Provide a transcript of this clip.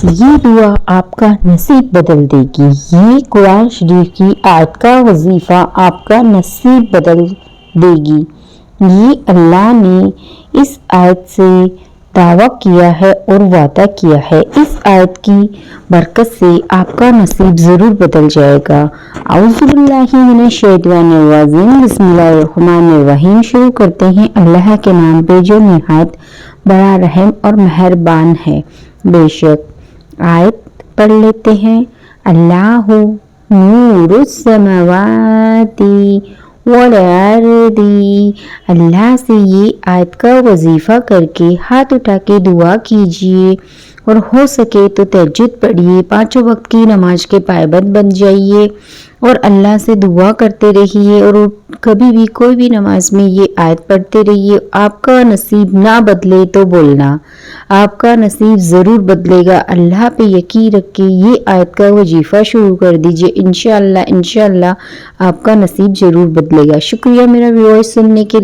یہ دعا آپ کا نصیب بدل دے گی۔ یہ قرآن شریف کی آیت کا وظیفہ آپ کا نصیب بدل دے گی۔ یہ اللہ نے اس آیت سے دعویٰ کیا ہے اور وعدہ کیا ہے۔ اس آیت کی برکت سے آپ کا نصیب ضرور بدل جائے گا۔ اعوذ باللہ من الشیطان الرجیم، بسم اللہ الرحمن الرحیم۔ شروع کرتے ہیں اللہ کے نام پہ جو نہایت بڑا رحم اور مہربان ہے۔ بے شک آیت پڑھ لیتے ہیں۔ اللہ نور السماوات والارض، اللہ سے یہ آیت کا وظیفہ کر کے ہاتھ اٹھا کے دعا کیجئے، اور ہو سکے تو تہجد پڑھیے، 5 وقت کی نماز کے پابند بن جائیے اور اللہ سے دعا کرتے رہیے، اور کبھی بھی کوئی بھی نماز میں یہ آیت پڑھتے رہیے۔ آپ کا نصیب نہ بدلے تو بولنا، آپ کا نصیب ضرور بدلے گا۔ اللہ پہ یقین رکھ کے یہ آیت کا وظیفہ شروع کر دیجئے، انشاءاللہ آپ کا نصیب ضرور بدلے گا۔ شکریہ میرا ویڈیو سننے کے لیے۔